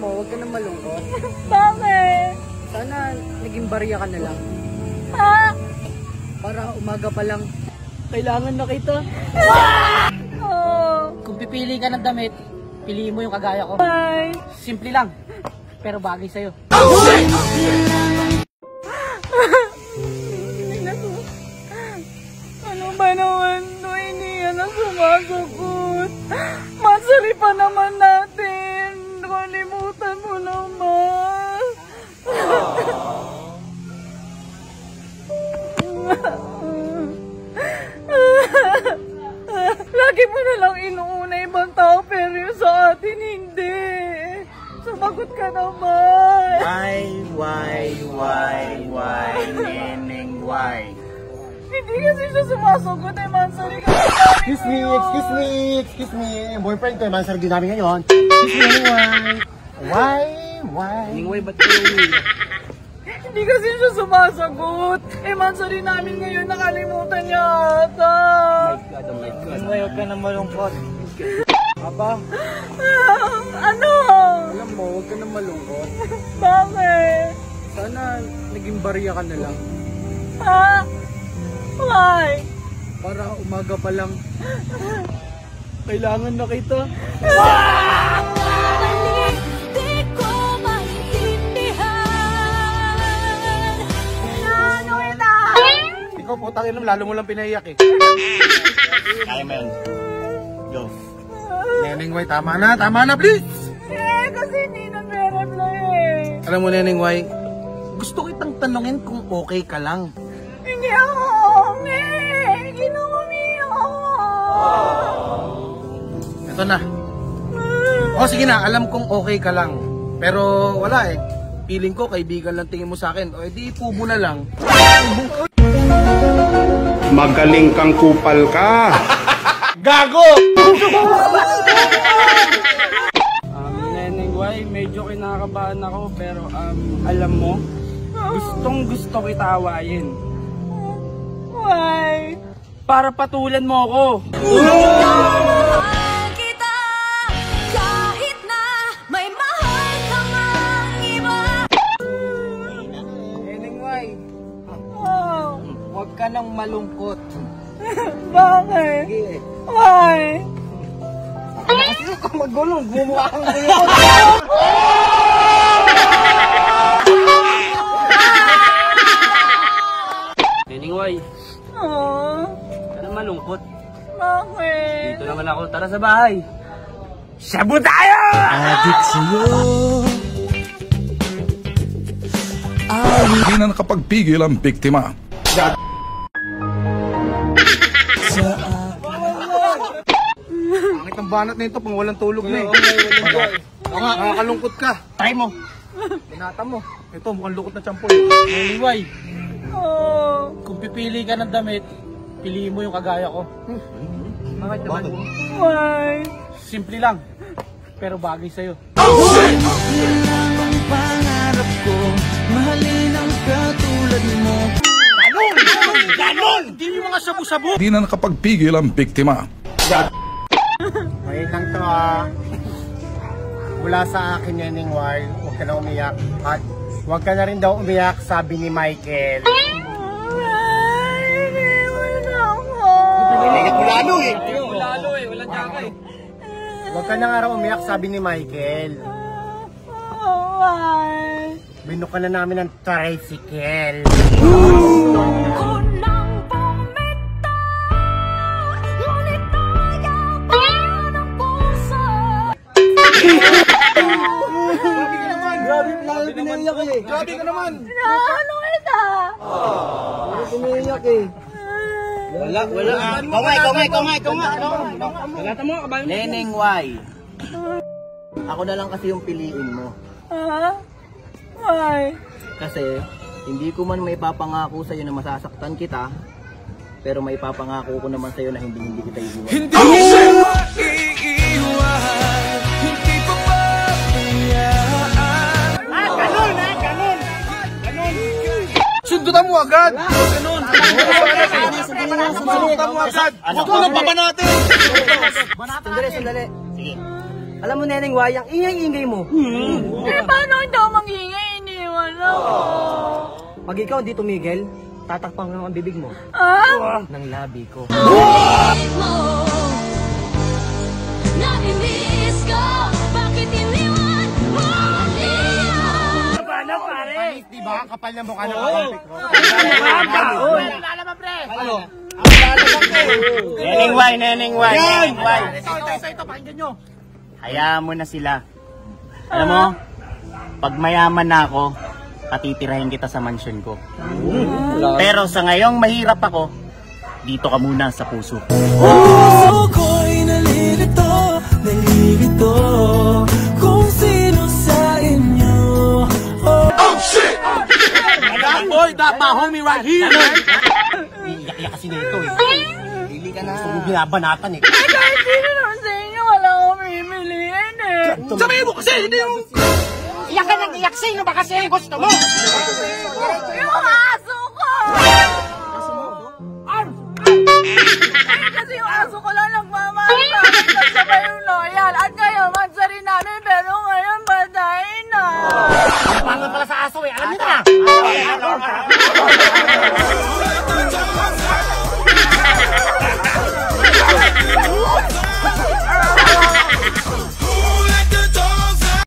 mo, huwag ka nang malungkot. Bakit? Sana naging barya ka na lang. Ha? Para umaga pa lang, kailangan na kita. Oh. Kung pipili ka ng damit, piliin mo yung kagaya ko. Ay. Simple lang, pero bagay sa'yo. Ano ba naman to? Hindi yan ang sumasagot. Masari pa naman natin. Kalimutan mo naman. Lagi mo na lang inuuna ibang tao pero yung sa atin hindi. Sumagot ka naman. Why, Neneng, why? Hindi kasi siya sumasagot eh, Mansari ka. Excuse me. Boyfriend ko, Mansari din namin ngayon. Excuse me, why? Ningway, ba't kayo Hindi kasi siya sumasagot. Eh, Mansari namin ngayon nakalimutan niya ata. Ningway, huwag ka nang malungkot. Aba, Ano? alam mo, huwag ka nang malungkot. Bakit? Sana naging barya ka na lang. Ha? Why? Para umaga pa lang, kailangan na kita. Di ko maintindihan. Ano ito? Ikaw, putang ina, lalo mo lang pinaiyak eh. Kaya mo yun. Go. Neneng, why? Tama na, please! Eh, kasi hindi nagre-reply eh. Alam mo, Neneng, why? Gusto kitang tanungin kung okay ka lang. Hindi ako okay. Ginumi ako. Ito na. O sige na, alam kong okay ka lang. Pero wala eh. Feeling ko kaibigan lang tingin mo sa akin. O edi pubo na lang. Magaling kang kupal ka. Gago! Neneng Wai, medyo kinakabahan ako pero alam mo, gustong gusto kita awayin. Why? Para patulan mo ako. Kita kahit na may mahal ka mang iba. Neneng Wai, Oh, huwag ka nang malungkot. bakit? Sige. Why? Kasi kung magulong, bumukha kang gulo. Neneng Wai, Oh, ka nang malungkot. bakit? Dito naman ako, tara sa bahay. Shabu tayo! Adik sa'yo. Hindi na nakapagpigil ang biktima. Pangit ang banat na ito pang walang tulog na eh. Oo nga, nakakalungkot ka. Try mo. Binata mo. Ito, mukhang lukot na tiyampol. Neneng Wai, Oh, kung pipili ka ng damit, piliin mo yung kagaya ko. Bakit naman? why? Simple lang, pero bagay sa'yo. Ganon! Hindi yung mga sabu-sabu! Hindi na nakapagpigil ang biktima. Wait lang to ah. Mula sa akin, Neneng Wai, huwag ka na umiyak. At huwag ka na rin daw umiyak, sabi ni Michael. Why? Iniwan ako. Lalo eh. Lalo eh, walang tsaka eh. Huwag ka na nga raw umiyak, sabi ni Michael. Why? Binuk ka na namin ng tricycle. Unang pumita, ngunit ayaw pa ng puso. Grabe, lalo pinayak eh. Grabe ka naman. Ano ito? Pinayak eh. Wala. Balata mo, kabayo mo. Neneng Wai, ako na lang kasi yung piliin mo. Ha? Why? Kasi hindi ko man may papangako sa'yo na masasaktan kita, pero may papangako ko naman sa'yo na hindi kita iiwan. Hindi mo iiwan, hindi pa pabayaan. Ganon. Sundutan mo agad. Ganon. Sundutan mo agad. Tutulong pa ba natin? Sandali. Sige. Alam mo, Neneng Wai, ang ingay-ingay mo. Pag ikaw hindi tumigil, tatakpan ko ang bibig mo. Ah? Ng labi ko. Namimiss ko, bakit iniwan mo niya? Paano pare? Diba? Kapal na mukha ng Neneng Wai. Ito, pakinggan nyo. Hayaan mo na sila. Alam mo, pag mayaman na ako, patitirahin kita sa mansyon ko. Pero sa ngayong mahirap ako, dito ka muna sa puso. Puso ko'y nalilito kung sino sa inyo. Oh shit! That boy, that my homie right here. Iyak-iyak kasi nito eh. Pili ka na. Gusto mo binabanatan eh. Kahit sino naman sa inyo, wala akong pipiliin eh. Sabihin mo kasi, hindi yung... Iyak ka ng iyak, sino ba kasi ang gusto mo? Yung aso ko! Kasi yung aso ko lang nagmamahal sa akin kasabay yung loyal. At ngayon, mansa rin namin, pero ngayon patay na. Ang pangon pala sa aso eh, alam niyo na.